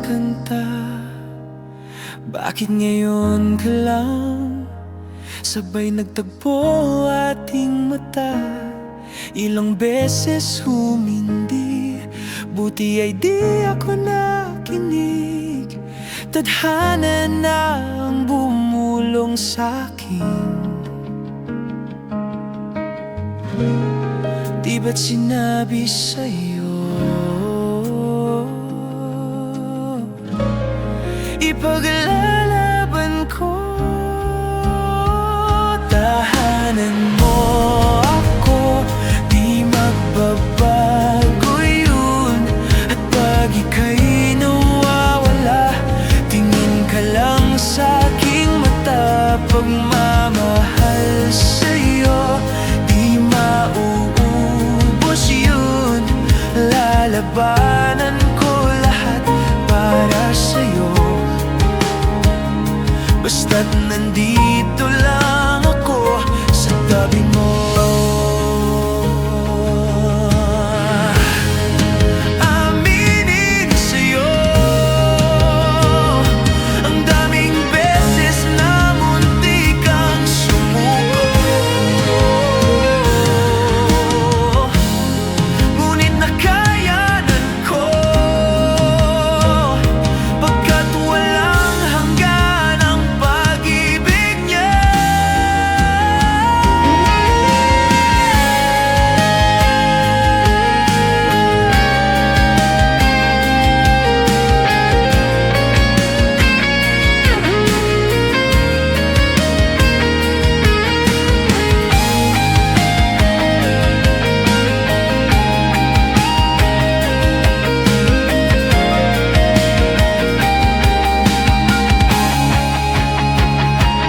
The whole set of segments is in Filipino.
kanta. Bakit ngayon ka lang sabay nagtagpo ating mata? Ilang beses humindi, buti ay di ako nakinig. Tadhana na ang bumulong sa'kin. Di ba't sinabi sa'yo ipaglalaban ko? Tahanan mo ako, di magbabago yun. At pag ika'y nawawala, tingin ka lang sa'king mata. Pagmamahal sa'yo, di mauubos yun. Lalabanan ko lahat para sa'yo, basta't nandito lang ako sa tabi mo. Aminin sa'yo, ang daming beses na munti kang sumuko, ngunit nakayanan ko, pagkat walang hanggan ang pag-ibig niya.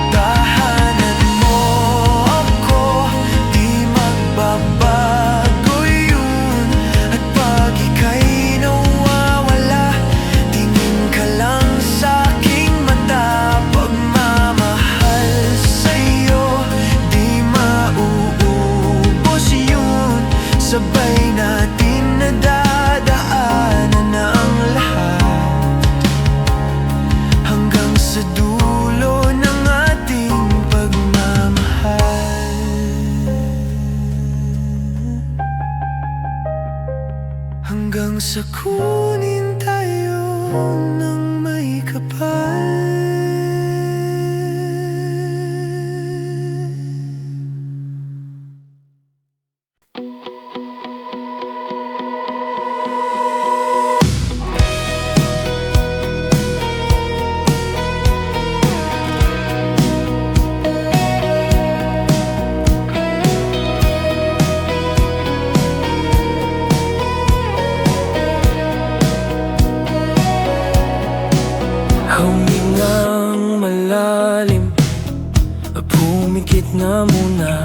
Tahanan mo ako, di magbabago yun. At pag ika'y nawawala, tingin ka lang sa'king mata. Pagmamahal sa'yo, di mauubos yun. Sabay natin nadadaanan na ang lahat, hanggang sa dulo ng ating pagmamahal. Hanggang sa kunin tayo ng may kapal. Humingang malalim, pumikit na muna.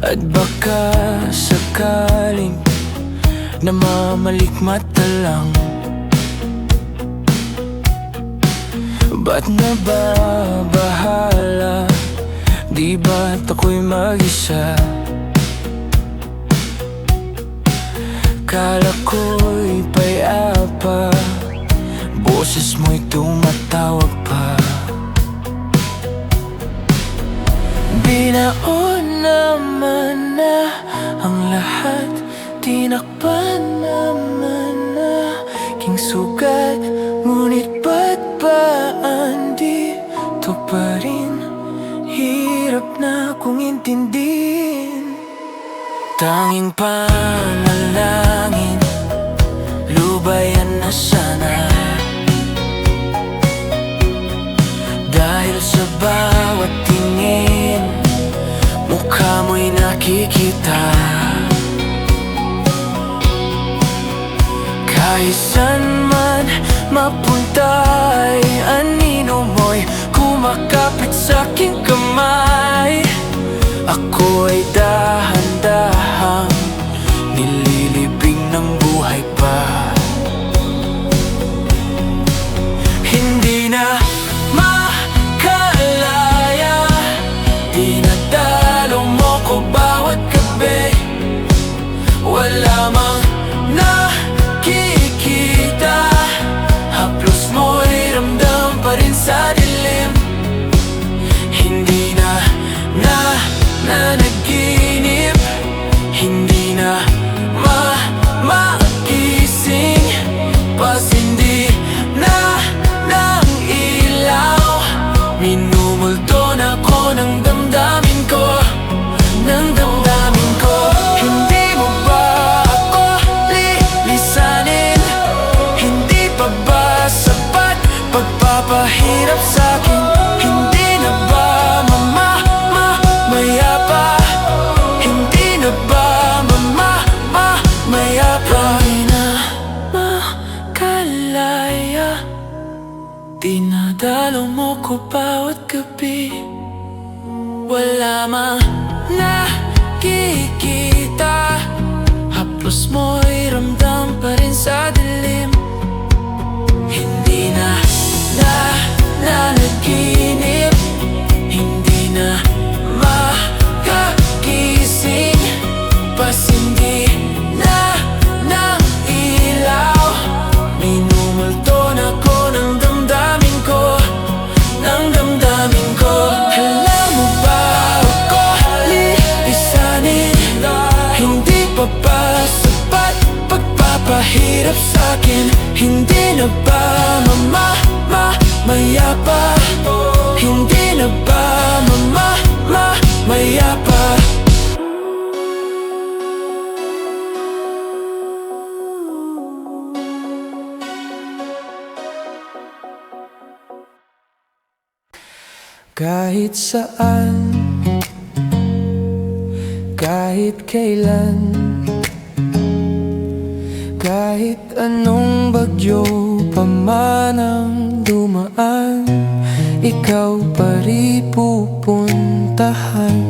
At baka sakaling namamalikmata lang. Ba't nababahala? Di ba't ako'y mag-isa? Kala ko'y payapa, boses mo'y tumatawag pa. Binaon naman na ang lahat, tinakpan naman na king sugat. Ngunit ba't ba andito pa rin? Hirap na kong intindihin. Tanging panalangin, lubayan na sana. Dahil sa bawat tingin, mukha mo'y nakikita. Kahit saan man mapunta'y anino mo'y kumakapit sa'king kamay. Ako ay dahan-dahang nililibing ng buhay pa. Hindi na makalaya, dinadalo mo ko bawat gabi. Wala mang ko bawat gabi. Wala mang nakikita, haplos mo'y ramdam pa rin sa dilim. Hindi na nanaginip, hindi na makakising, pasindi na ng ilaw. Minumulto na ko ng damdamin ko, ng damdamin ko. Alam mo ba ako lipisanin? Hindi pa ba sapat pagpapahirap sa'kin? Hindi na ba mayapa? Hindi na ba mayapa? Kahit saan, kahit kailan, kahit anong bagyo pa man ang dumaan, ikaw pa rin pupuntahan.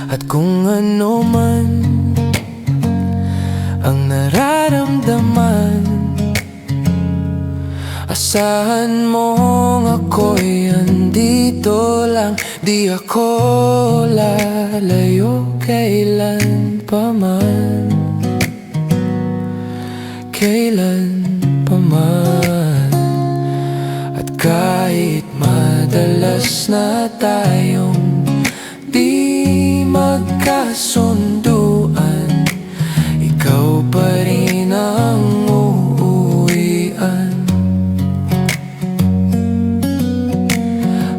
At kung ano man ang nararamdaman, asahan mong ako'y andito lang. Di ako lalayo kailan pa man, kailan pa man. At kahit madalas na tayong di magkasunduan, ikaw pa rin ang uuwian.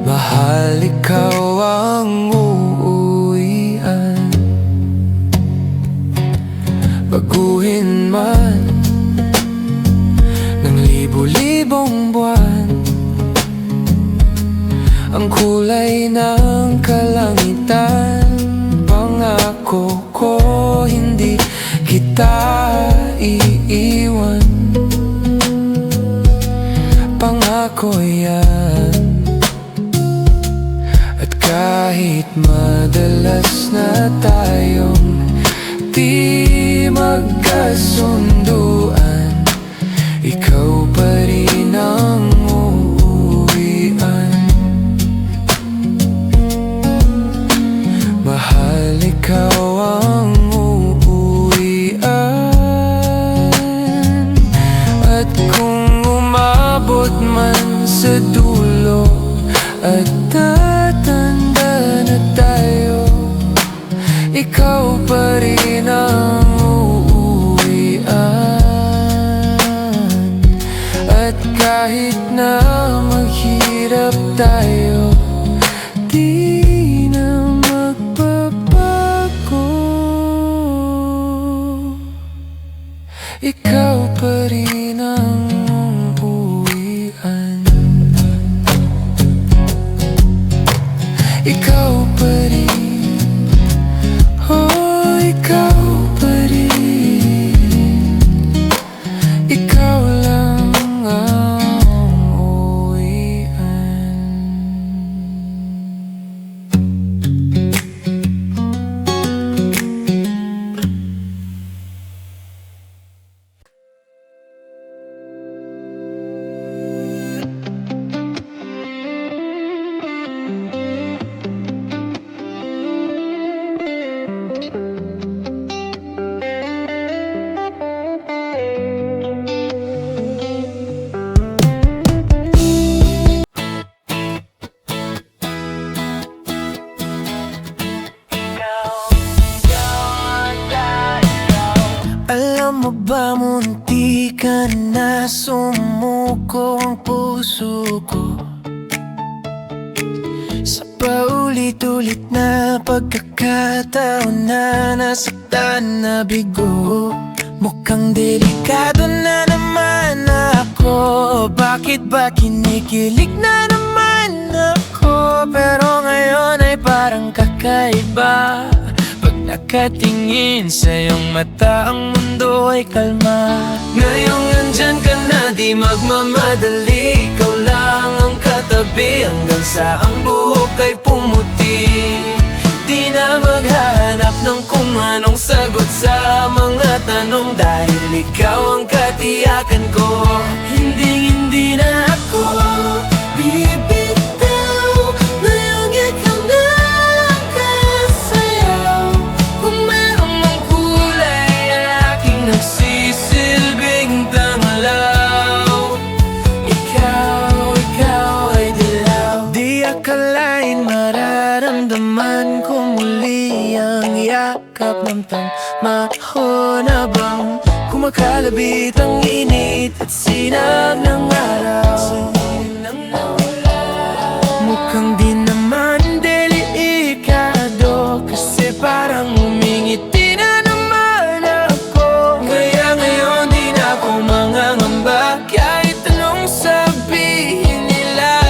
Mahal, ikaw ang uuwian. Baguhin man ng libo-libong buwan ang kulay ng kalangitan, pangako ko hindi kita iiwan. Pangako yan. At kahit madalas na tayong di magkasunduan, ikaw pa rin ang uuwian. Mahal, ikaw ang uuwian. At kung umabot man sa dulo at tatanda na tayo, ikaw pa rin ang uuwian. At kahit na maghirap tayo, di na magbabago. Ikaw pa rin ang uuwian. Ikaw pa rin, oh, ikaw pa rin. Ikaw lang ang uuwian. Alam mo ba, munti ka na sumuko ang puso ko sa paulit-ulit na pagkakataon na nasaktan na bigo. Mukhang delikado na naman ako. Bakit ba kinikilig na naman ako? Pero ngayon ay parang kakaiba. Pag Nakatingin sa iyong mata, ang mundo ay kalma. Ngayong nandyan ka na, di magmamadali. Ikaw lang ang katabi hanggang sa ang buhok ay pumuti. Di na maghahanap ng kung anong sagot sa mga tanong, dahil ikaw ang katiyakan ko. Hindi na ako bibitaw. Ngayong ikaw na ang kasayaw. Kung meron mang kulay, ang aking nagsisilbing tanglaw. Ikaw ay dilaw. Di akalain mararamdaman ko muli ang yakap ng panahon, habang kumakalabit ang init at sinag ng araw. Mukhang di naman delikado, kasi parang umingiti na naman ako. Kaya ngayon di na ako mangangamba, kahit anong sabihin nila.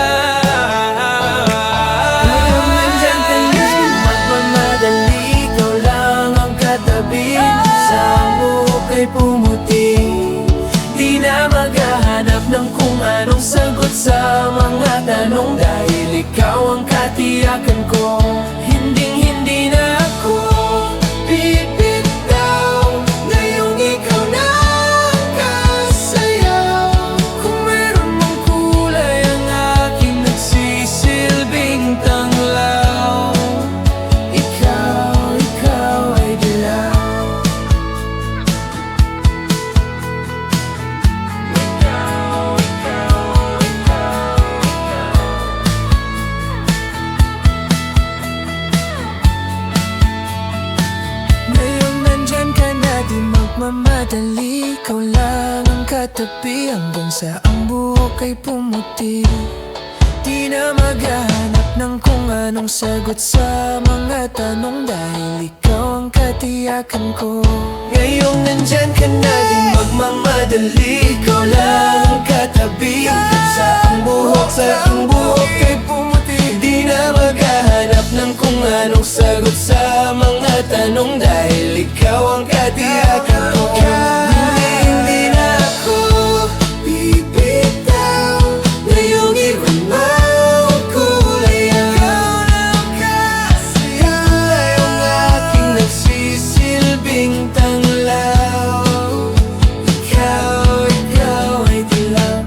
Ngayon nandyan ka na, magmamadali. Ikaw lang ang katabi, sa buhok ay pumuti. Di na maghahanap ng kung anong sagot sa mga tanong, dahil ikaw ang katiyakan ko. Hindi na ako bibitaw. Ngayong ikaw na ang kasayaw. Kung meron mang kulay, ang aking nagsisilbing tanglaw. Ikaw ay dilaw. Ngayong nandyan ka na, di magmamadali. Ikaw lang ang katabi hanggang sa ang buhok ay pumuti. Di na maghahanap ng kung anong sagot sa mga tanong, dahil ikaw ang katiyakan ko. Ngayong nandyan ka na, di magmamadali. Ikaw lang ang katabi hanggang sa ang buhok ay pumuti. Di na maghahanap ng kung anong sagot sa mga tanong, dahil ikaw ang katiyakan ko. Hindi na ako bibitaw. Ngayong ikaw na ang kulay, ikaw na ang kasayaw. Ang aking nagsisilbing tanglaw. Ikaw ay dilaw.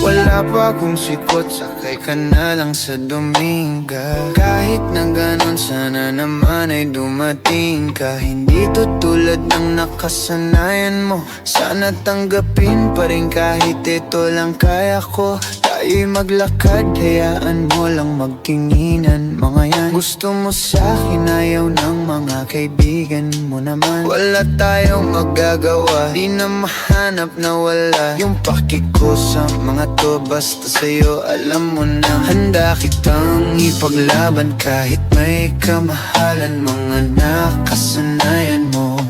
Wala pa akong sikot, sakay ka na lang sa Dominga. Kahit na ganon, sana naman ay dumating ka. Hindi to tulad ng nakasanayan mo, sana tanggapin pa rin kahit ito lang kaya ko. Tayo'y maglakad, hayaan mo lang magtinginan. Mga yan, gusto mo sa'kin, ayaw ng mga kaibigan mo naman. Wala tayong magagawa, di na mahanap na wala yung paki ko sa mga to. Basta sa'yo alam mo na handa kitang ipaglaban, kahit may kamahalan mga nakasanayan mo.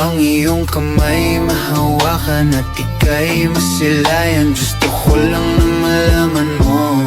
Ang iyong kamay mahawakan at ika'y masilayan. Gusto ko lang na malaman mo,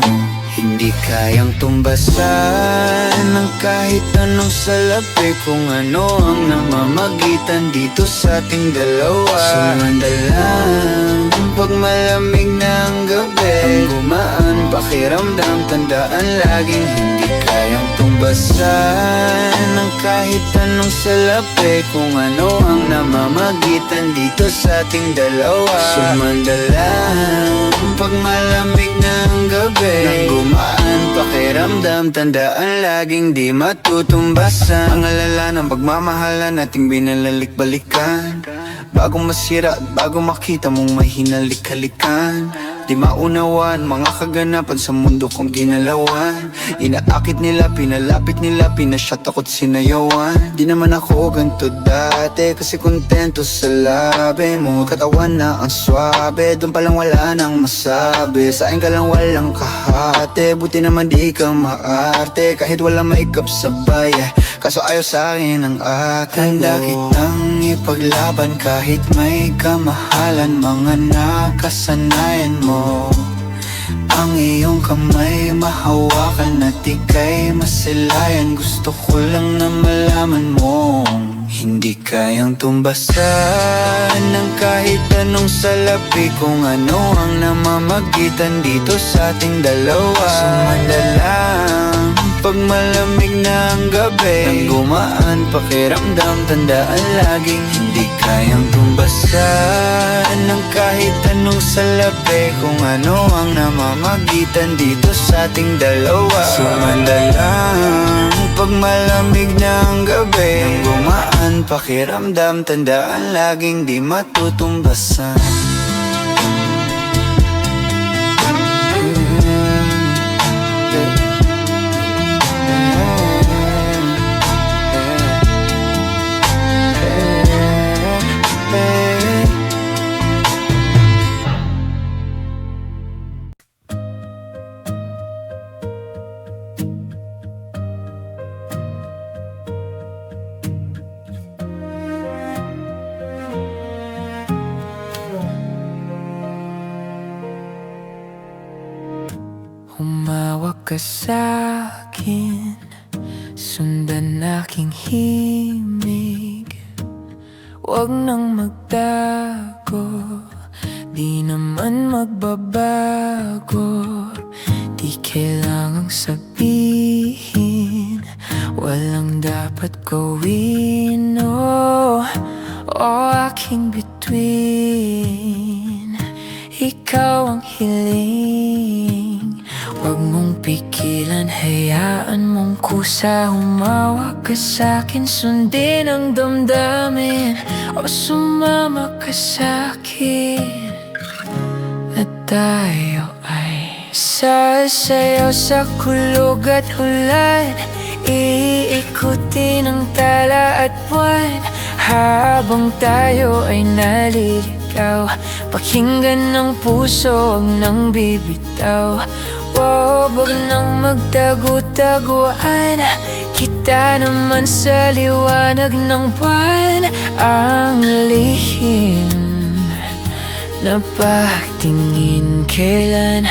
hindi kayang tumbasan ng kahit anong salapi, kung ano ang namamagitan dito sa ating dalawa. Sumandalang pag malamig na ang gabi, ang gumaan pakiramdam, tandaan laging hindi kayang tumbasan ng kahit anong salapi, kung ano ang namamagitan dito sa ating dalawa. Sumandalang pag malamig na ang gabi, ang gumaan pakiramdam, tandaan laging di matutumbasan. Ang alala ng pagmamahalan nating binalalik-balikan, bago masira at bago makita mong may hinalik-halikan. Di maunawan, mga kaganapan sa mundo kong ginalawan. Inaakit nila, pinalapit nila, pinashot ako't sinayawan. Di naman ako ganito dati, kasi kontento sa labi mo. Katawan na ang swabe, doon palang wala nang masabi. Sa akin ka lang walang kahate, buti naman di ka maarte. Kahit wala maikap sabay, kaso ayaw sa akin ang akin. Handa kitang ipaglaban kahit may kamahalan. Mga nakasanayan mo, ang iyong kamay mahawakan at ika'y masilayan. Gusto ko lang na malaman mo, hindi kayang tumbasan ng kahit anong salapi. Kung ano ang namamagitan dito sa ating dalawa. Sumadalang pag malamig na ang gabi, nang gumaan pakiramdam, tandaan laging hindi kayang tumbasan ng kahit anong salapi. Kung ano ang namamagitan dito sa ating dalawa. Sumadalang pag malamig na ang gabi, nang gumaan pakiramdam, tandaan laging di matutumbasan. Humawak ka sa'kin, sundan aking himig. Huwag nang magtago, di naman magbabago. Di kailangang sabihin, walang dapat gawin. Oh, aking bituin, ikaw ang hiling. Huwag mong pigilan, hayaan mong kusa. Humawak ka sa'kin, sundin ang damdamin, o sumama ka sa'kin. At tayo ay sasayaw sa kulog at ulan, iikutin ang tala at buwan. Habang tayo ay naliligaw, pakinggan ng puso, huwag nang bibitaw. Huwag nang magtago-taguan, kita naman sa liwanag ng buwan. Ang lihim na pagtingin, kailan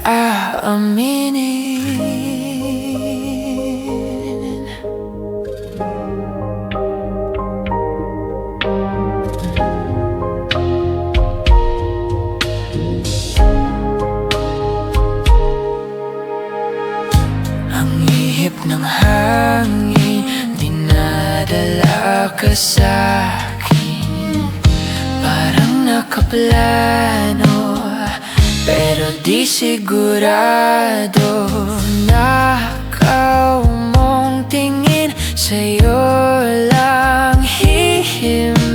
aaminin? Ng hangin, dinadala ka sa'kin. Parang nakaplano, pero di sigurado. Nakaw mong tingin, sa'yo lang hihimbing.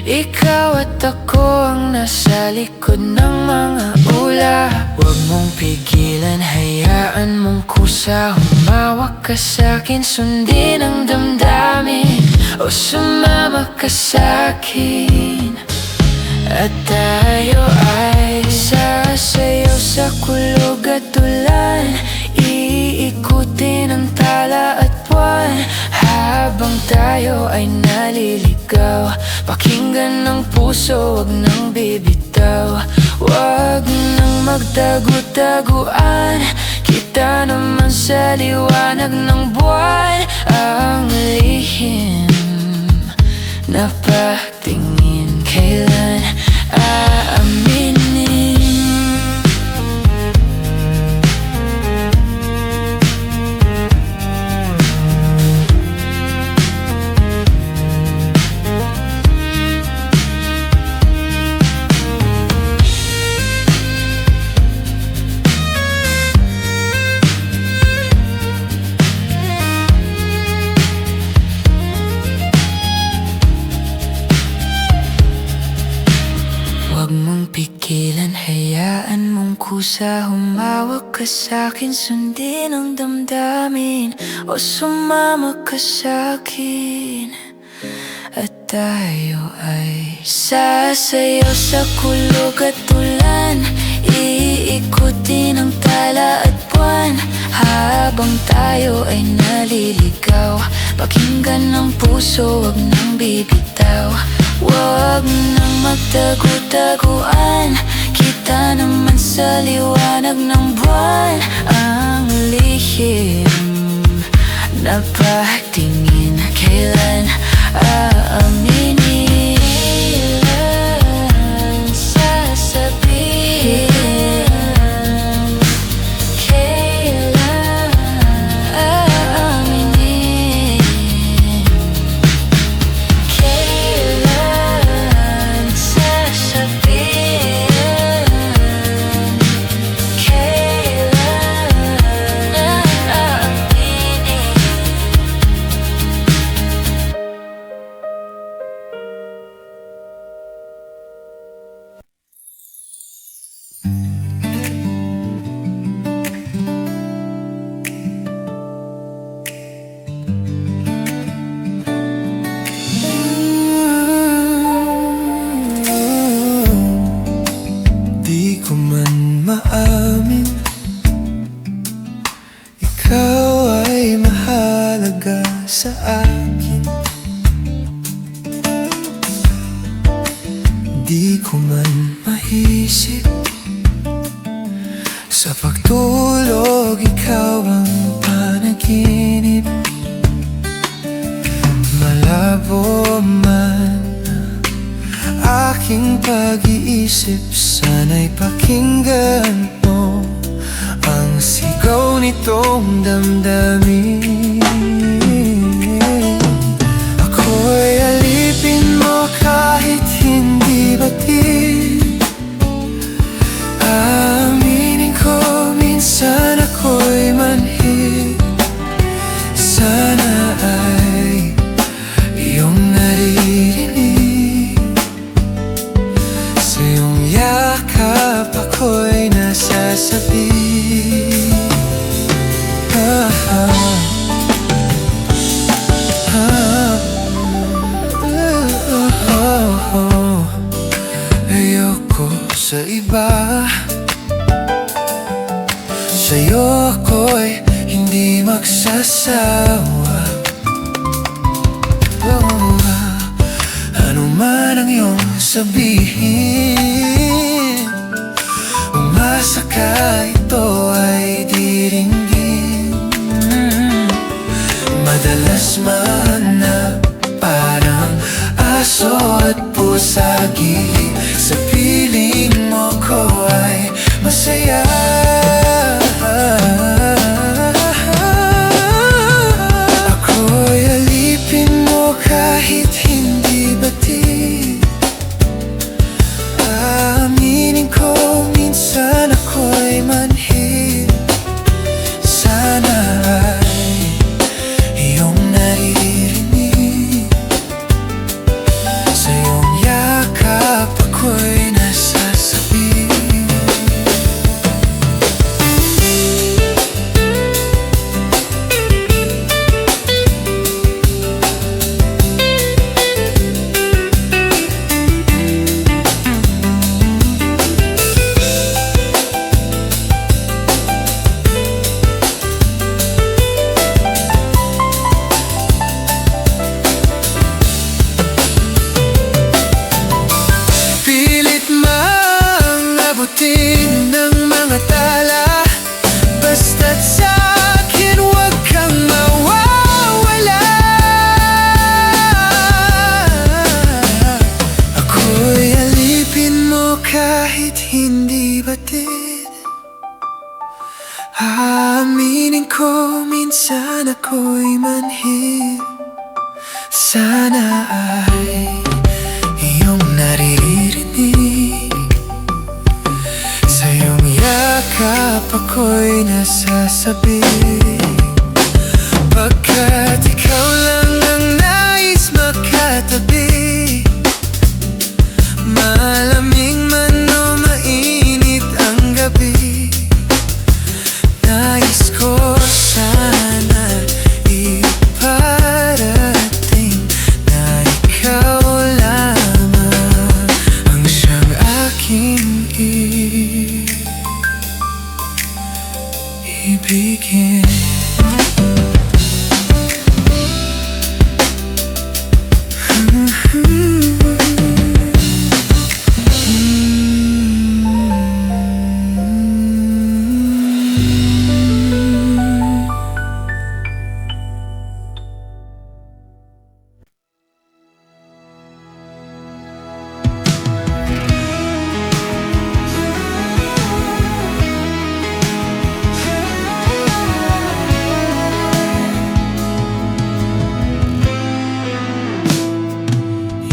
Ikaw at ako ang nasa likod ng mga ulap. Huwag mong pigilan, hayaan mong kusa. Humawak ka sa'kin, sundin ang damdamin, o sumama ka sa'kin. At tayo ay sasayaw sa kulog at ulan, iikutin ang tala at buwan. Habang tayo ay naliligaw, pakinggan ng puso, huwag nang bibitaw. Huwag nang magtago-taguan, kita naman sa liwanag ng buwan. Ang lihim na pagtingin, kailan aaminin? Kusa humawak ka sa'kin, sundin ang damdamin, o sumama ka sa'kin, at tayo ay sasayaw sa kulog at ulan. Iikutin ang tala at buwan, habang tayo ay naliligaw. Pakinggan ng puso, wag nang bibitaw. Wag nang magtago-taguan, kita naman sa liwanag ng buwan. Ang lihim na pagtingin, kailan aaminin? Kailan sasabihin? Kailan aaminin? Kailan sasabihin? Kailan aaminin? Di ko man maamin, ikaw ay mahalaga sa akin. Di ko man maisip, sa pagtulog ikaw ang panaginip. Malabo man aking pag-iisip, sana'y pakinggan mo ang sigaw nitong damdamin. Ako'y alipin mo kahit hindi batid. Aaminin ko, minsan ako'y manhid. Sana ay iyong naririnig, sa iyong yakap ako'y nasasabi. Ayoko sa iba, sa'yo ako'y hindi magsasawa. Ano man ang iyong sabihin, umasa ka ito ay diringgin. Madalas mahanap parang aso at pusa, gili sa piling mo ko ay masaya. Ako'y alipin mo kahit hindi batid. Aaminin ko, minsan ako'y manhid. Sana ay iyong naririnig, sa iyong yakap ako'y nasasabi. Pilit mang abutin ng mga tala, basta't sa'kin huwag kang mawawala. Ako'y alipin mo kahit hindi batid. Aaminin ko, minsan ako'y manhid. Sana ay iyong naririnig, sa iyong yakap ako'y nasasabi. Pagkat ikaw lang ang nais makatabi, malamig man o mainit ang gabi.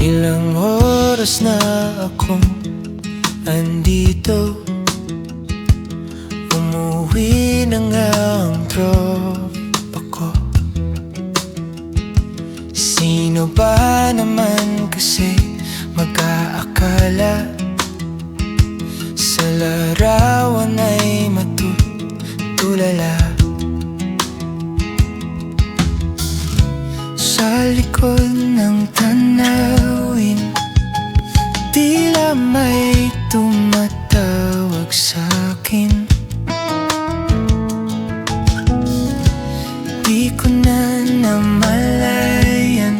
Ilang oras na akong andito, umuwi na nga ang tropa ko. Sino ba naman kasi mag-aakala sa larawan ay matutulala? Sa likod ng tanawin, tila may tumatawag sa'kin. Di ko na namalayan,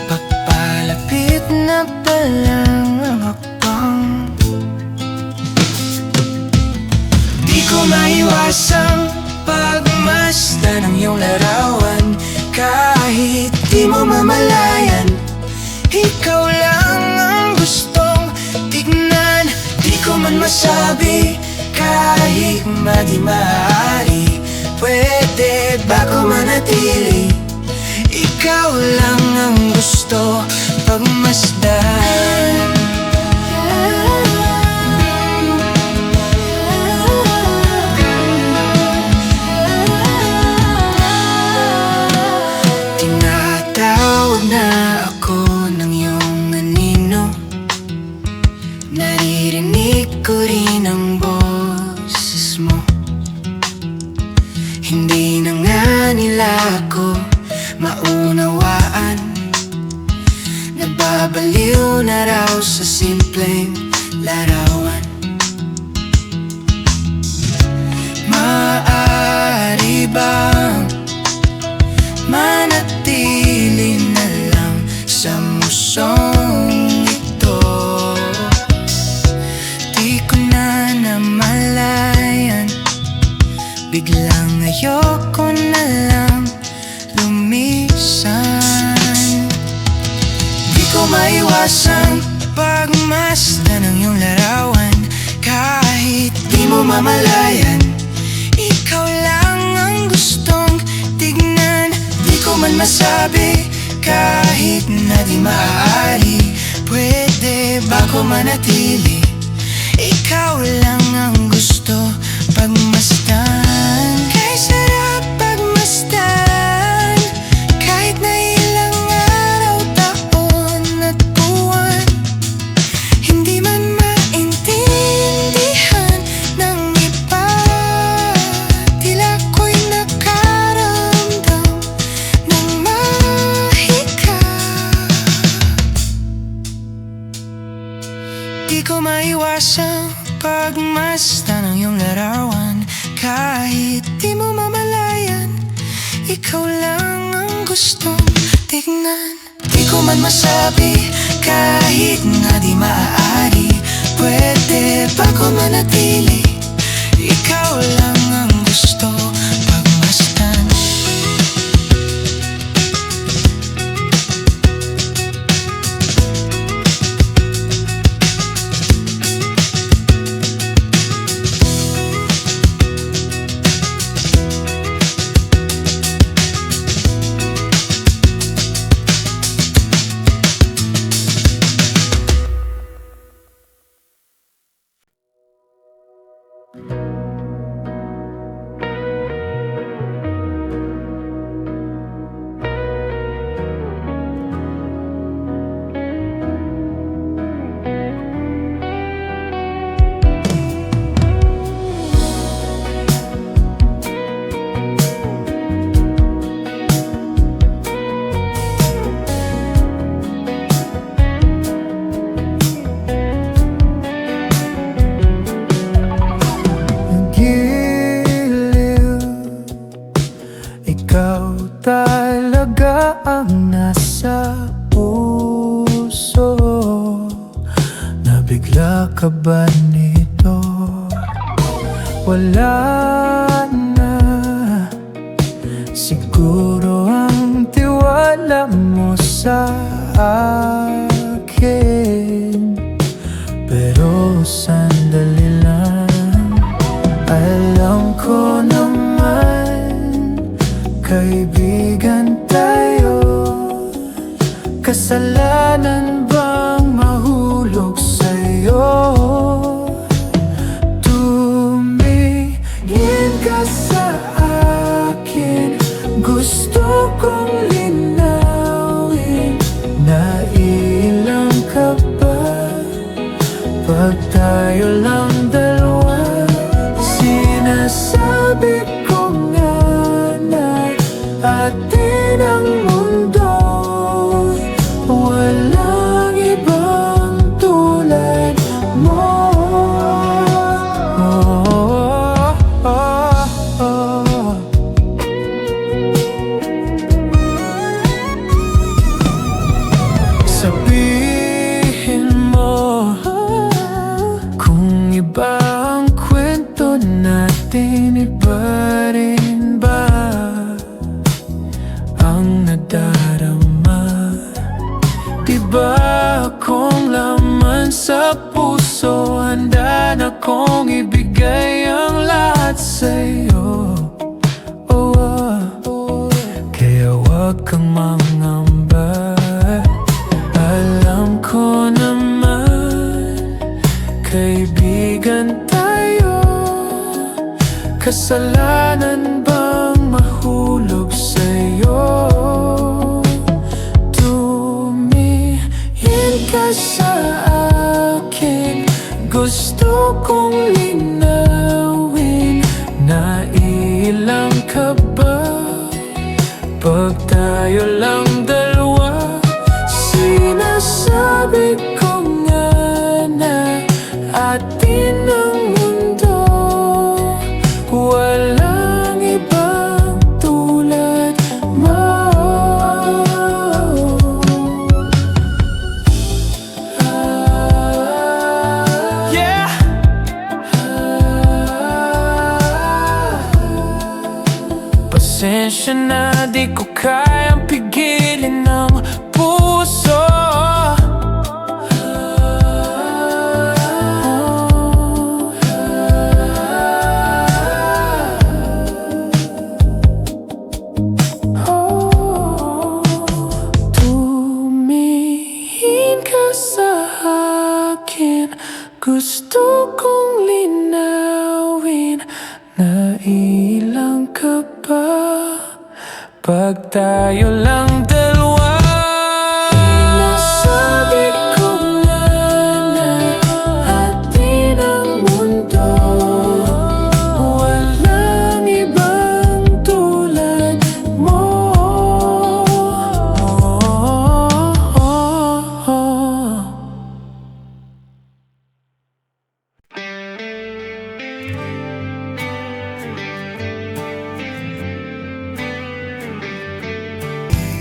papalapit na palang ang hakbang. Di ko maiwasang pagmasdan ng iyong larawan. Kahit di mo mamalayan, ikaw lang ang gustong tignan. Di ko man masabi, kahit di maaari, pwede ba ko manatili? Ikaw lang ang gusto pagmasdan. Tinatawag na ako ng iyong anino, naririnig ko rin ang boses mo. Hindi na nga nila ako maunawaan, nababaliw na raw sa simpleng larawan. Maaari bang manatili na lang sa musong ito? Di ko na namalayan, biglang ayoko na lang lumisan. Di ko maiwasan pagmasdan ng iyong larawan. Kahit di mo mamalayan, ikaw lang ang gustong tignan. Di ko man masabi, kahit na di maaari, pwede ba ko manatili? Ikaw lang ang gusto pagmasdan. Kay sarap pagmasdan, kahit na ilang araw, taon at buwan. Hindi man maintindihan ng iba, tila ko'y nakaramdam ng mahika. Di ko maiwasang pagmasdan ng iyong larawan. Kahit di mo mamalayan, ikaw lang ang gustong tignan. Di ko man masabi, kahit nga di maaari, pwede ba ko manatili? Ikaw lang ang gusto pagmasdan. Ikaw talaga ang nasa puso. Nabigla ka ba nito? Wala na siguro ang tiwala mo sa akin. Pero sandali lang, alam ko naman kaibigan tayo. Kasama kasalanan bang mahulog sa'yo? Tumingin ka sa akin, gusto kong linawin. Nailang ka ba pag tayo lang dalawa? Sinasabi ko nga na atin ang mundo, walang ibang tulad mo. Sabihin mo kung iba ang kwento natin, iba rin ba ang nadarama? Diba akong laman sa puso, handa na kong ibigay ang lahat sa'yo. Kaya wag kang mangamba, alam ko naman kaibigan tayo. Kasalanan bang mahulog sa'yo? Tumingin ka sa akin, gusto kong linawin. Nailang ka ba pag tayo lang dalawa? Sinasabi ko nga na atin ang mundo, walang ibang tulad mo. Yeah! Pasensya na, di ko kayang pigilin ang puso. Tumingin ka sa akin, gusto kong linawin. Nailang ka ba pag tayo lang dalawa? Sinasabi ko nga na atin ang mundo, walang ibang tulad mo.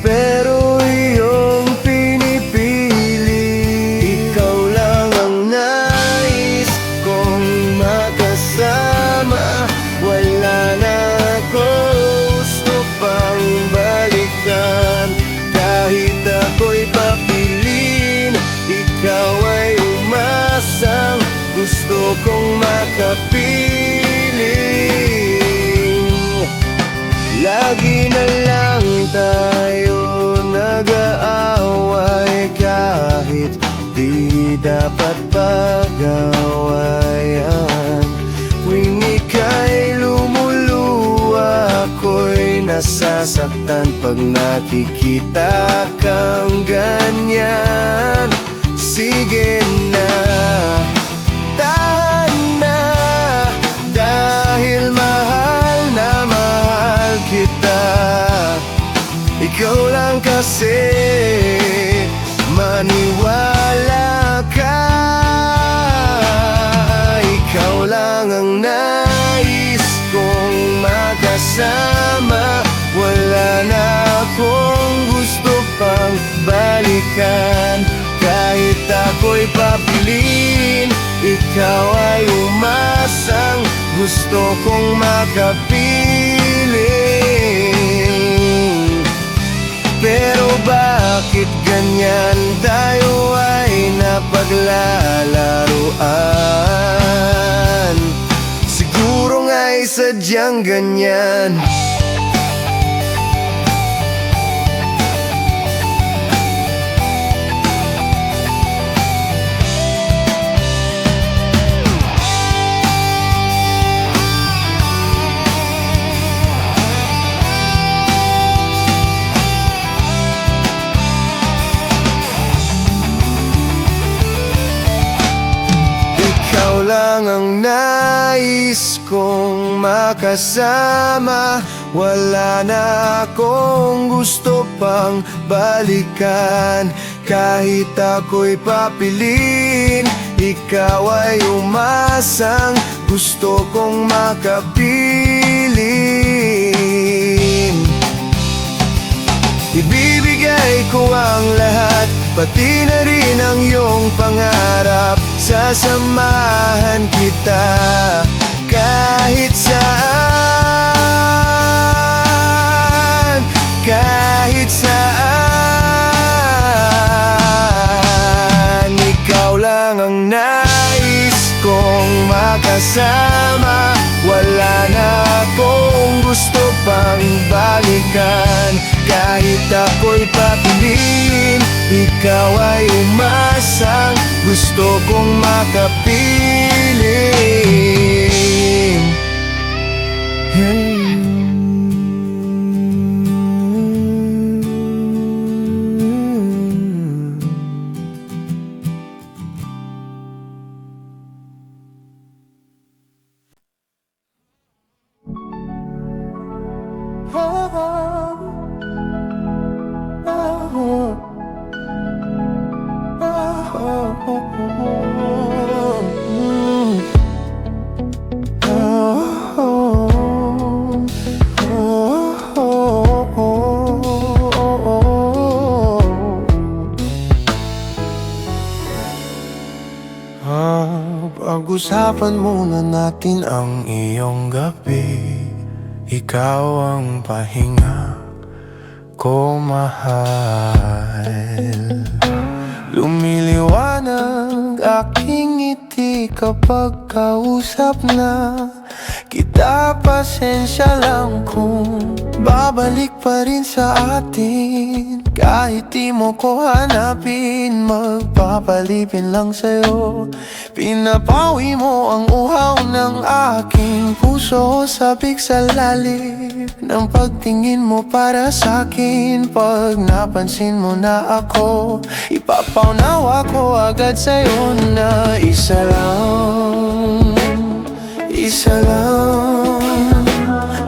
Pero iyong pinipili, ikaw lang ang nais kong makasama. Wala na akong gusto pang balikan. Kahit ako'y papilin, ikaw ay umasang gusto kong makapiling. Lagi na lang tayo nag-aaway, kahit di dapat pag-awayan. Tuwing ika'y lumuluwa, ako'y nasasaktan pag nakikita kang ganyan. Sige na, tahan na, dahil mahal na mahal kita. Ikaw lang kasi, maniwala ka. Ikaw lang ang nais kong makasama. Wala na akong gusto pang balikan. Kahit ako'y papilin, ikaw ay umasang gusto kong makapiling. Pero bakit ganyan tayo ay napaglalaruan? Siguro nga'y sadyang ganyan. kong makasama. Wala na akong gusto pang balikan. Kahit ako'y papilin, ikaw ay umasang gusto kong makapiling. Ibibigay ko ang lahat, pati na rin ang iyong pangarap. Sasamahan kita kahit saan, kahit saan. Ikaw lang ang nais kong makasama. Wala na akong gusto pang balikan. Kahit ako'y papilin, ikaw ay umasang gusto kong makapiling. Pag-usapan muna natin ang iyong gabi. Ikaw ang pahinga ko, mahal. Lumiliwanag aking ngiti kapag kausap na kita. Pasensya lang kung babalik pa rin sa atin. Kahit di mo ko hanapin, magpapalipin lang sa'yo. Pinapawi mo ang uhaw ng aking puso. Sabik sa lalim ng pagtingin mo para sa'kin. Pag napansin mo na ako, ipapaunawa ko agad sa'yo na isa lang, isa lang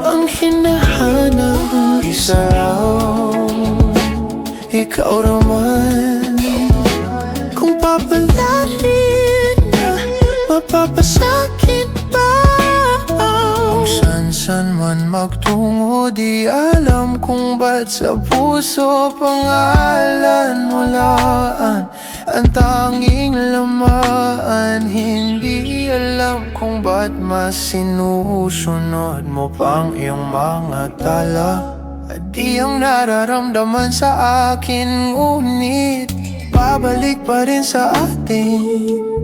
ang hinahanap. Isa lang, ikaw naman. Kung papalarin na, mapapasakit ba? Kung san-san man magtungo, di alam kung ba't sa puso pangalan mo laan ang tanging lamaan. Hindi alam kung ba't mas sinusunod mo pang iyong mga tala. At di ang nararamdaman sa akin, ngunit babalik pa rin sa atin.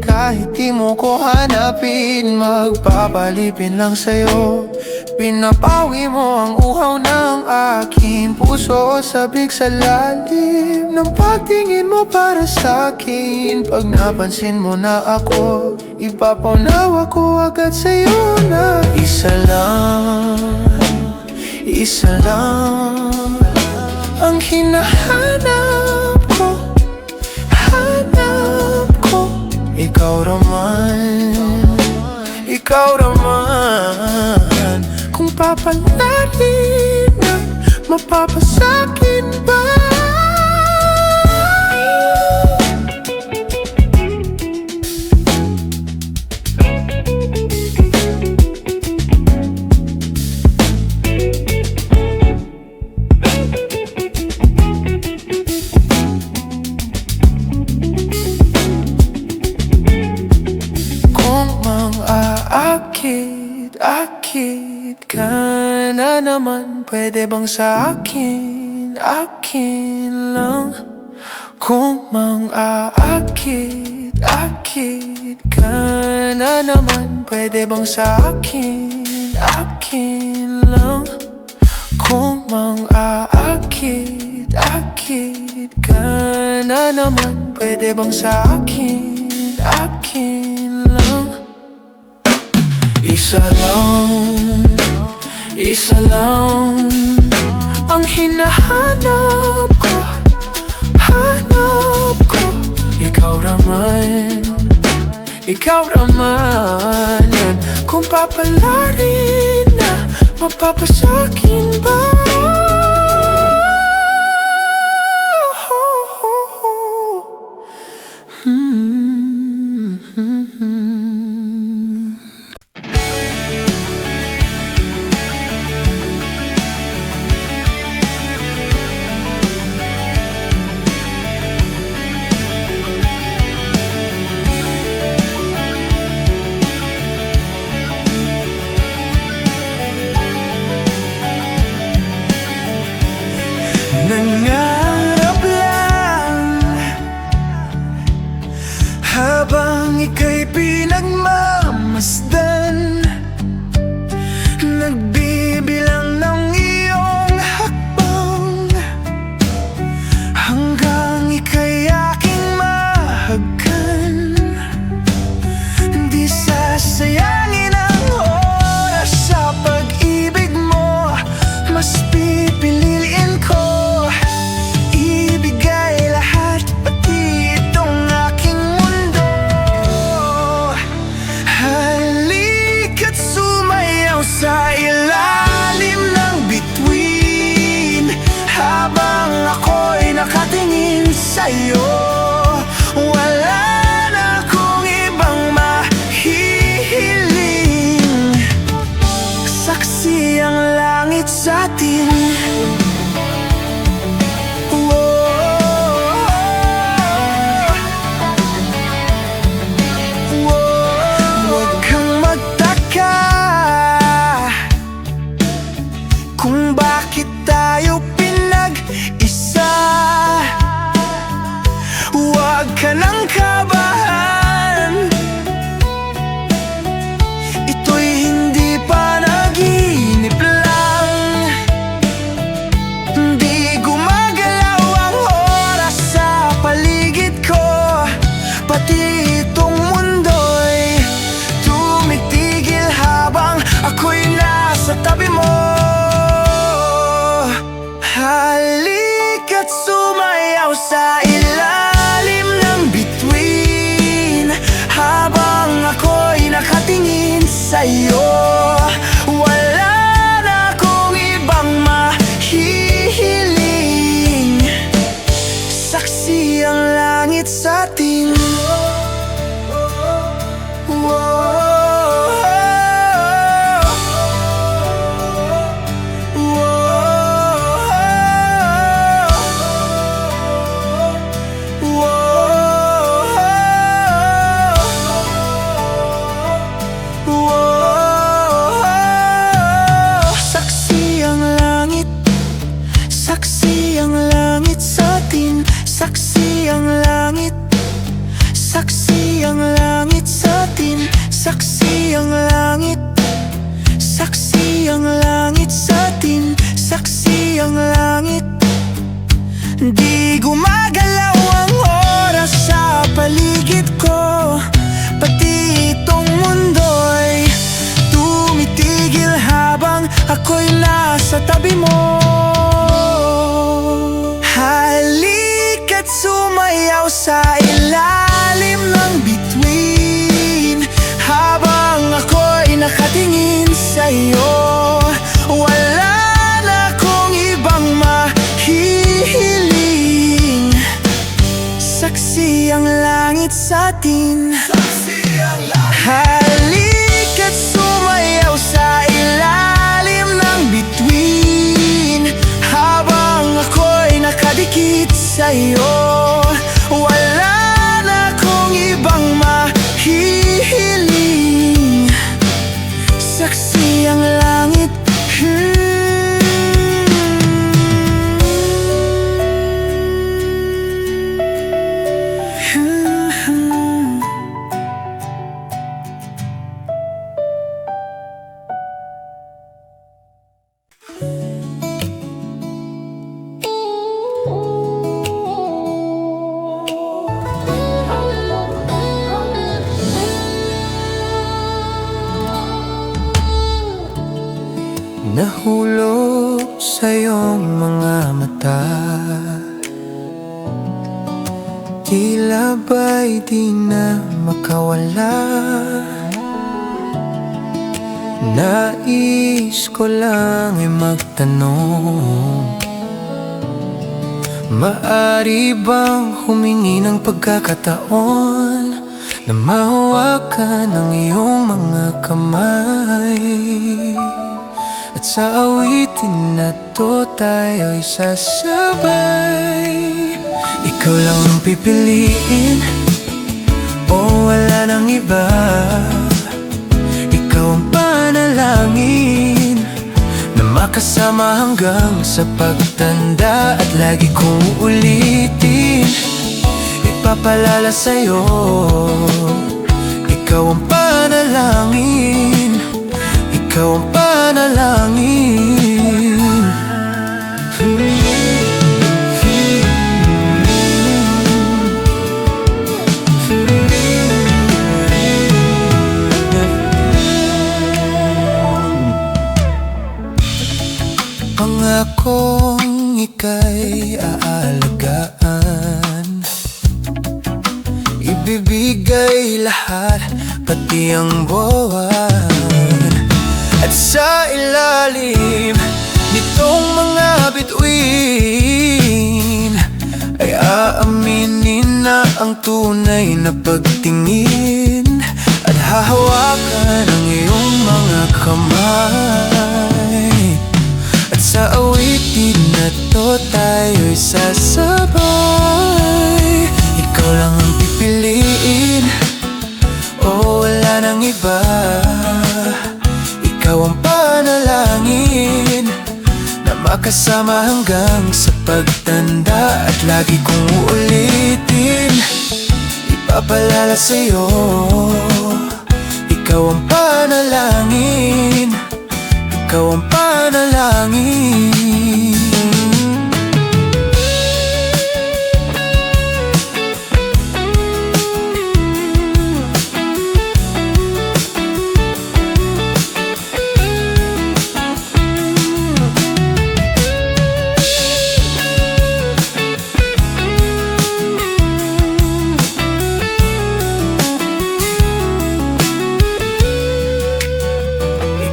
Kahit di mo ko hanapin, magpapalipin lang sa'yo. Pinapawi mo ang uhaw ng aking puso. Sabik sa lalim ng pagtingin mo para sa'kin. Pag napansin mo na ako, ipapaunawa ko agad sa'yo na isa lang, isa lang ang hinahanap ko, hanap ko. Ikaw naman, ikaw naman. Kung papalarin na, mapapasakin ba? Akit ka na naman, pwede bang sa akin, akin lang? Kung mang-aakit, akit ka na naman, pwede bang sa akin, akin lang? Kung mang-aakit, akit ka na naman, pwede bang sa akin, akin lang? Isa lang, isa lang ang hinahanap ko, hanap ko. Ikaw naman, ikaw naman yan. Kung papalarin na, mapapasakin ba? Nangarap lang habang ika'y pinagmamasdan, nagbibilang ng iyong hakbang hanggang ika'y aking mahagkan. Di sasayangin ang oras sa pag-ibig mo, mas pipiliin ko ibigay lahat, pati itong aking mundo. Halika't sumayaw sa ilalim ng bituin habang ako'y nakatingin sa'yo. Wala na akong ibang mahihiling, saksi ang langit sa'tin. Huwag kang magtaka kung bakit tayo pinag-isa. Huwag ka nang kabahan, ito'y hindi panaginip lang. Di gumagalaw ang oras sa paligid ko, pati itong mundo'y tumitigil habang ako'y nasa tabi mo. Halika't sumayaw sa ilalim ng bituin habang ako'y nakatingin sa'yo. Wala na akong ibang mahihiling, saksi ang langit sa'tin. Saksi ang langit, saksi ang langit sa'tin. Saksi ang langit, saksi ang langit sa'tin. Saksi ang langit, saksi ang langit sa'tin. Saksi ang langit. Di gumagalaw ang oras sa paligid ko, pati itong mundo'y tumitigil habang ako'y nasa tabi mo. Halika't sumayaw sa ilalim ng bituin habang ako'y nakatingin sa'yo. Wala na akong ibang mahihiling, saksi ang langit sa'tin. Halika't sumayaw sa ilalim ng bituin habang ako'y nakadikit sa'yo. Wala na akong ibang mahihiling, saksi ang langit. Nahulog sa iyong mga mata, tila ba'y di na makawala. Nais ko lang ay magtanong, maari bang humingi ng pagkakataon na mahawakan ang iyong mga kamay? At sa awitin na to tayo'y sasabay. Ikaw lang ang pipiliin, o wala nang iba. Ikaw ang panalangin na makasama hanggang sa pagtanda. At lagi kong uulitin, ipapalala sa'yo. Ikaw ang panalangin, ikaw ang panalangin. Pangakong ika'y aalagaan, ibibigay lahat, pati ang buwan. At sa ilalim nitong mga bituin ay aaminin na ang tunay na pagtingin. At hahawakan ang iyong mga kamay. At sa awitin na to tayo'y sasabay. Ikaw lang ang pipiliin, o wala nang iba. Ikaw ang panalangin na makasama hanggang sa pagtanda. At lagi kong uulitin, ipapalala sa'yo. Ikaw ang panalangin, ikaw ang panalangin.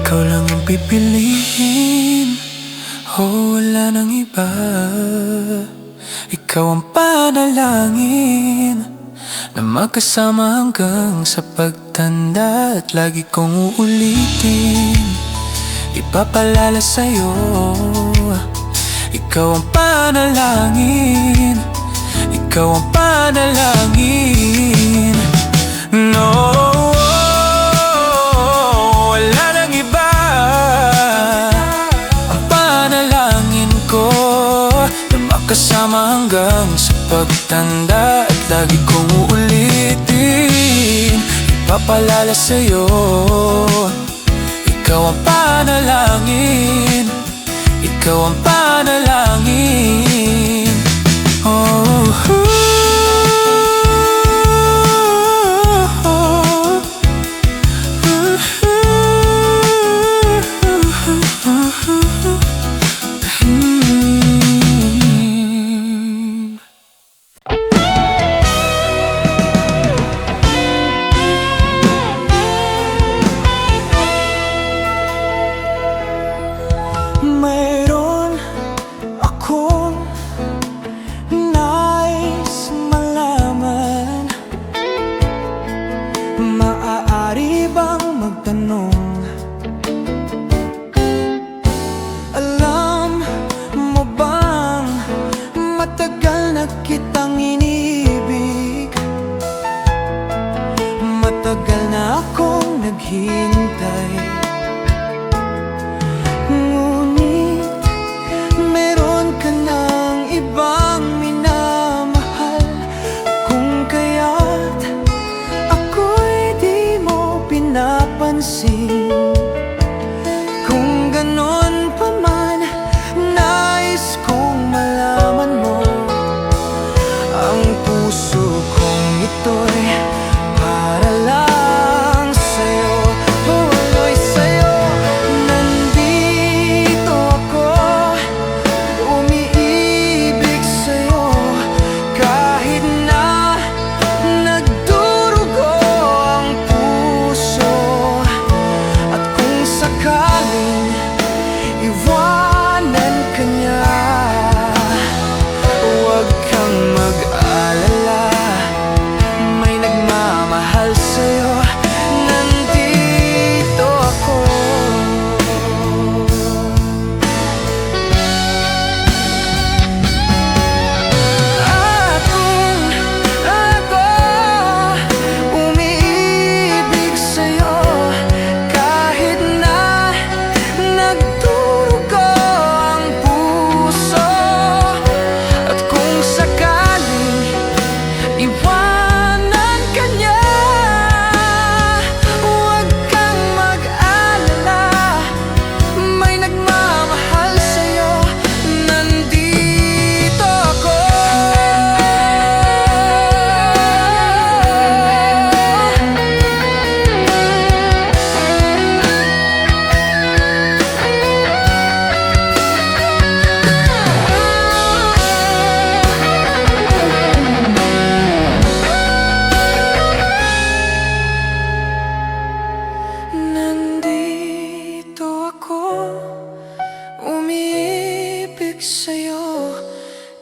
Ikaw lang ang pipiliin, o wala nang iba. Ikaw ang panalangin na magkasama hanggang sa pagtanda. At lagi kong uulitin, ipapalala sa'yo. Ikaw ang panalangin, ikaw ang panalangin. No, wala nang iba. Ang panalangin ko na makasama hanggang sa pagtanda. At lagi kong uulitin, ipapalala sa'yo. Ikaw ang panalangin, ikaw ang panalangin. Oh, mayroon akong nais malaman. Maaari bang magtanong? Alam mo bang matagal na kitang inibig? Matagal na akong naghintay. Ngunit meron ka ng ibang minamahal, kung kaya't ako'y di mo pinapansin. Kung ganon pa man, nais kong malaman mo, ang puso kong ito'y para lang sa'yo. Oh,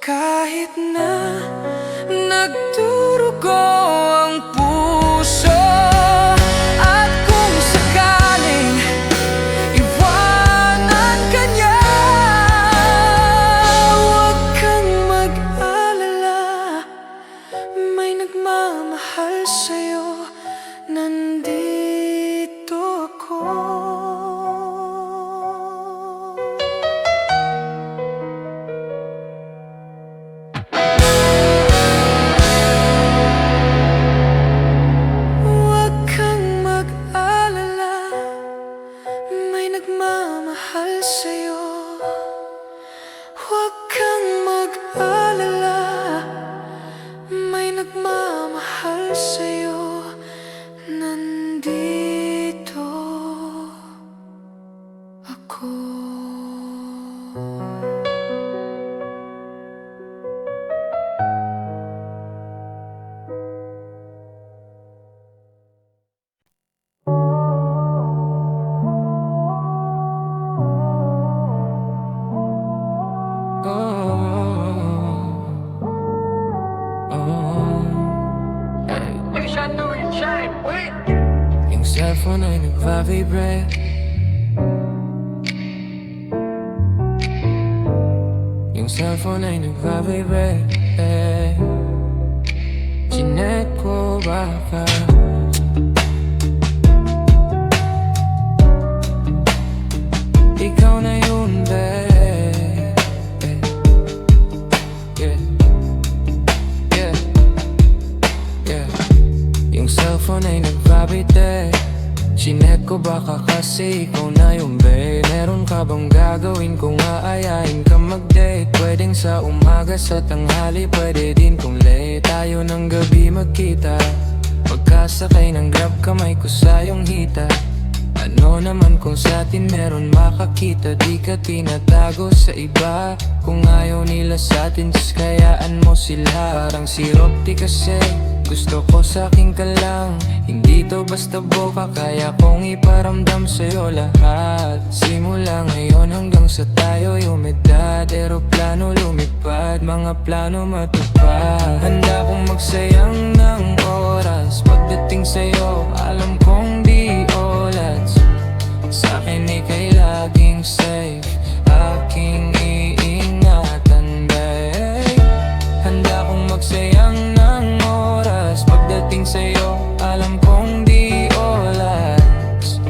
Kahit na nagdurugo ang puso, at kung sakaling iwanan ka niya, huwag kang mag-alala, may nagmamahal sa'yo, nandito ako. Huwag kang mag-alala, may nagmamahal sa'yo. Huwag kang mag-alala, may nagmamahal sa'yo, nandito ako. Yung cellphone ay nagva-vibrate, yung cellphone ay nagva-vibrate. Chinek ko baka ikaw na yun, babe. Yeah, yeah, yeah. Yung cellphone ay nag-vibrate. Chinek ko baka kasi ikaw na yung babe. Meron ka bang gagawin kung aayain ka mag-date? Pwedeng sa umaga, sa tanghali, pwede din kung late. Tayo ng gabi magkita, pagkasakay ng grab, kamay ko sa iyong hita. Ano naman kung sa atin meron makakita, di ka tinatago sa iba. Kung ayaw nila sa atin, just kayaan mo sila. Parang sirop di kasi gusto ko sa'kin ka lang. Hindi to basta boka, kaya kong iparamdam sa'yo lahat. Simula ngayon hanggang sa tayo'y umedad, eroplano lumipad, mga plano matupad. Handa kong magsayang ng oras pagdating sa'yo, alam kong di oras. Sa'kin ika'y laging safe, aking iingatan, babe. Handa kong magsayang ng oras pagdating sa'yo, alam kong di oras.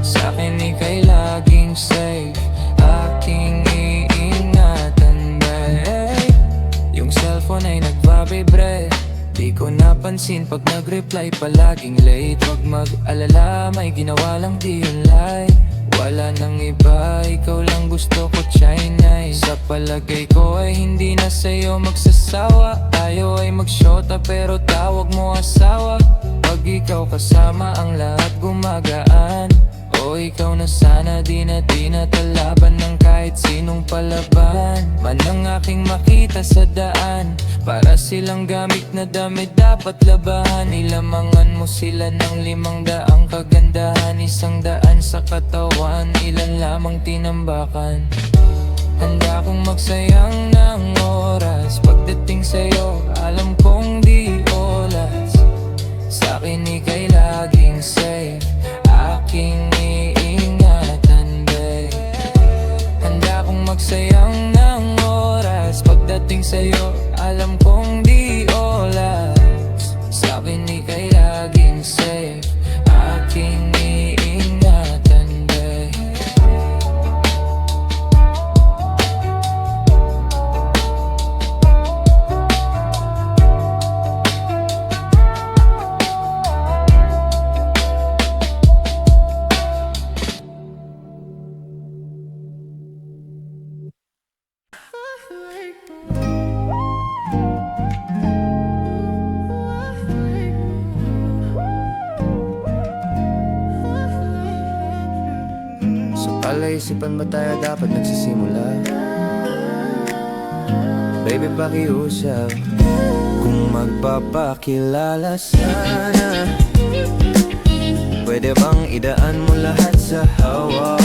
Sa'kin ika'y laging safe, aking iingatan, babe. Yung cellphone ay nagva-vibrate, di ko napansin pag nag-reply palaging late. Wag mag-alala, may ginawa lang di yun lie. Wala nang iba, ikaw lang gusto ko, China. Sa palagay ko ay hindi na sa'yo magsasawa. Tayo ay magsyota pero tawag mo asawa. Pag ikaw kasama ang lahat gumagaan. O ikaw na sana, di na talaban ng kahit sinong palaban man ang aking makita sa daan. Para silang gamit na damit dapat labahan. Ilamangan mo sila ng 500 kagandahan, 100 sa katawan, ilan lamang tinambakan. Handa kong magsayang ng oras pagdating sa'yo, alam kong di oras. Sa'kin ika'y laging safe, aking iingatan, babe. Handa kong magsayang ng oras pagdating sa'yo, alam kong di oras. Sa'kin ika'y laging safe, aking iingatan, babe. Palaisipan ba tayo dapat nagsisimula? Baby, pakiusap kung magpapakilala sana. Pwede bang idaan mo lahat sa hawak?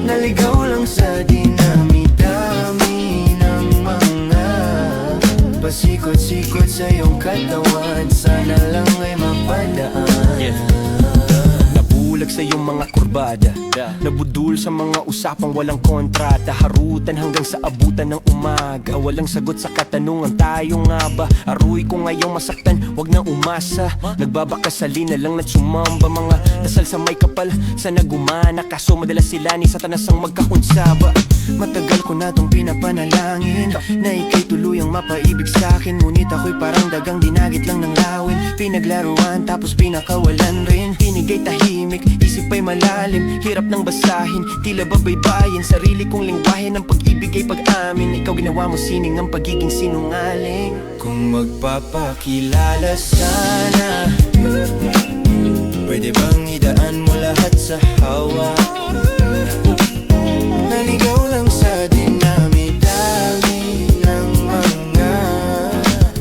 Naligaw lang sa dinami-dami ng mga Pasikot-sikot sa iyong katawan, sana lang ay mapadaan. Nabulag sa iyong mga kurbada, nabudul sa mga usapang walang kontrata, harutan hanggang sa abutan ng umaga. Walang sagot sa katanungan, tayo nga ba? Aruy ko ngayong masaktan, wag na umasa. Nagbabakasali na lang at sumamba, mga dasal sa may kapal, sana gumana. Kaso madalas sila ni Satanas ang magkakunsaba. Matagal ko na tong pinapanalangin na ika'y tuluyang mapaibig sa'kin, ngunit ako'y parang dagang dinagit lang ng lawin. Pinaglaruan tapos pinakawalan rin. Pinigay tahimik, isip ay malalim, hirap nang basahin, tila babaybayin. Sarili kong lingwahe ng pag-ibig ay pag-amin. Ikaw ginawa mo sining ang pagiging sinungaling. Kung magpapakilala sana, pwede bang idaan mo lahat sa hawa? Naligaw lang sa dinami-dami ng mga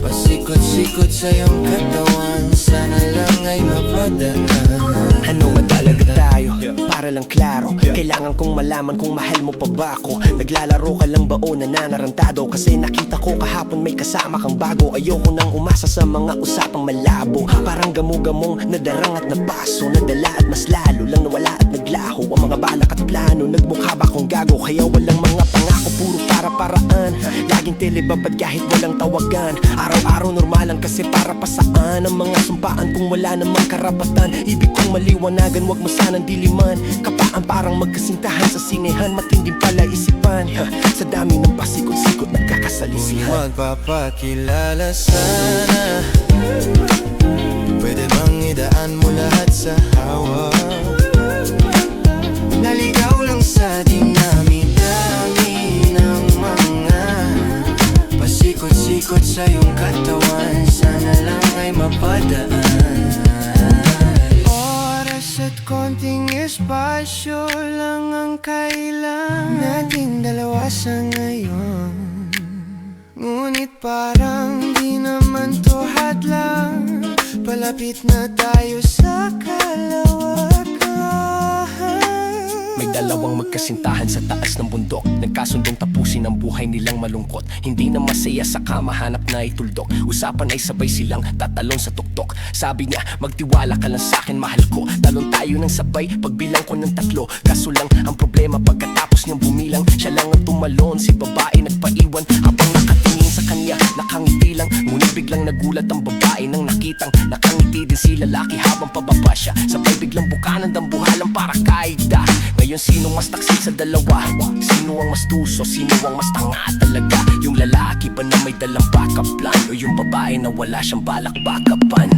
pasikot-sikot sa iyong katawan, sana lang ay mapadaan. Ano ba talaga tayo? Para lang klaro, kailangan kong malaman kung mahal mo pa ba ako. Naglalaro ka lang ba o nananarantado? Kasi nakita ko kahapon may kasama kang bago. Ayoko nang umasa sa mga usapang malabo, parang gamo-gamong nadarang at napaso, nadala at mas lalo lang nawala at naglaho. Ang mga balak at plano, nagmukha ba akong gago? Kaya walang mga pangako, puro para-paraan. Laging telebabad kahit walang tawagan. Araw-araw normal lang kasi para pa saan ang mga sumpaan kung wala namang karapatan. Ibig kong maliwanagan, wag mo sanang diliman. Kapaan parang magkasintahan sa sinehan, matinding pala isipan. Sa dami ng pasikot-sikot nagkakasalisihan. Magpapakilala sana, pwede bang idaan mo lahat sa hawa? Naligaw lang sa dinami-dami ng mga pasikot-sikot sa iyong katawan, sana lang ay mapadaan. Oras at konting espasyo lang ang kailangan nating dalawa sa ngayon, ngunit parang di naman to hadlang. Palapit na tayo sa kalawakan. May dalawang magkasintahan sa taas ng bundok, nagkasundong tapusin ang buhay nilang malungkot. Hindi na masaya sa kamahanap na ituldok, usapan ay sabay silang tatalon sa tuktok. Sabi niya, magtiwala ka lang sa'kin, mahal ko. Talon tayo ng sabay, pagbilang ko ng 3. Kaso lang ang problema, pagkatapos niyang bumilang, siya lang ang tumalon, si babae nagpaiwan. Habang nakatingin sa kanya, nakangiti lang, ngunit biglang nagulat ang babae nang nakitang nakangiti din si lalaki habang pababa siya. Sabay biglang bukanan ng buhalang para kaida. Ngayon sinong mas taksil sa dalawa? Sino ang mas tuso? Sino ang mas tanga talaga? Yung lalaki ba na may dalang backup plan, o yung babae na wala siyang balak backupan?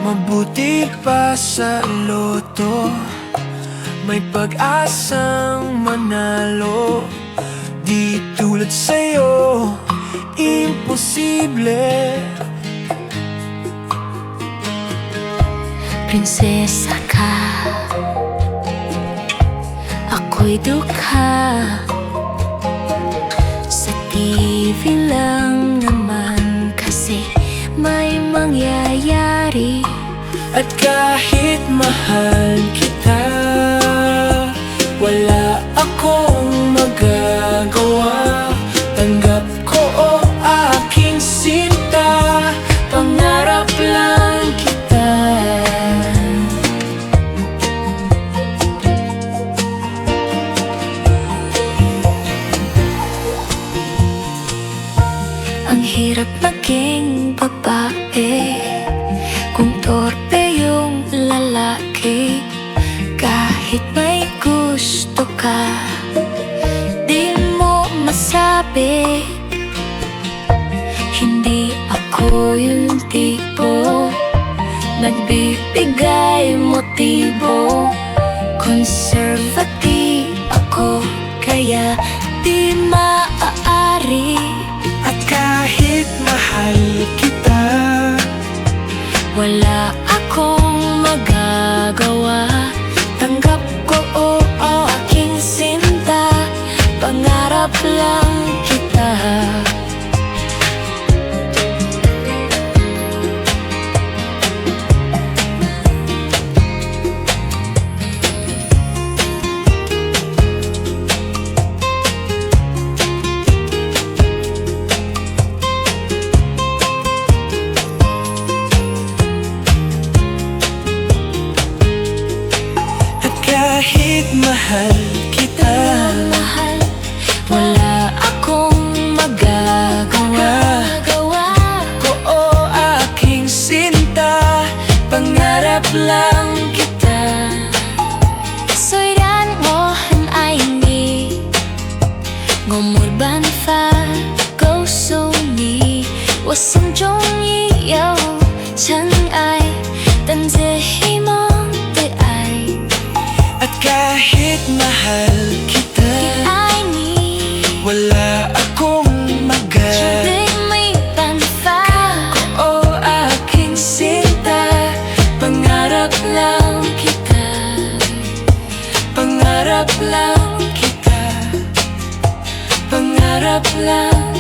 Mabuti pa sa loto, may pag-asang manalo. Di tulad sa'yo, imposible. Prinsesa ka, ako'y dukha. Sa TV lang naman kasi may mangyayari. At kahit mahal kita, wala akong magagawa. Tanggap ko o aking sinta, pangarap lang kita. Ang hirap maging babae kung torpe yung lalaki. Kahit may gusto ka, di mo masabi. Hindi ako yung tipo nagbibigay motibo. Conservative ako, kaya di maaari. At kahit mahal kita, mahal kita. Mahal, wala akong magagawa. Oo, aking sinta, pangarap lang kita. 虽然我很爱你，我没办法告诉你，我心中已有尘埃，但最希望的爱， At kahit mahal kita, 爱你， wala akong 绝对没办法。 Oo, aking sinta, pangarap lang kita. Pangarap lang kita. Pangarap lang.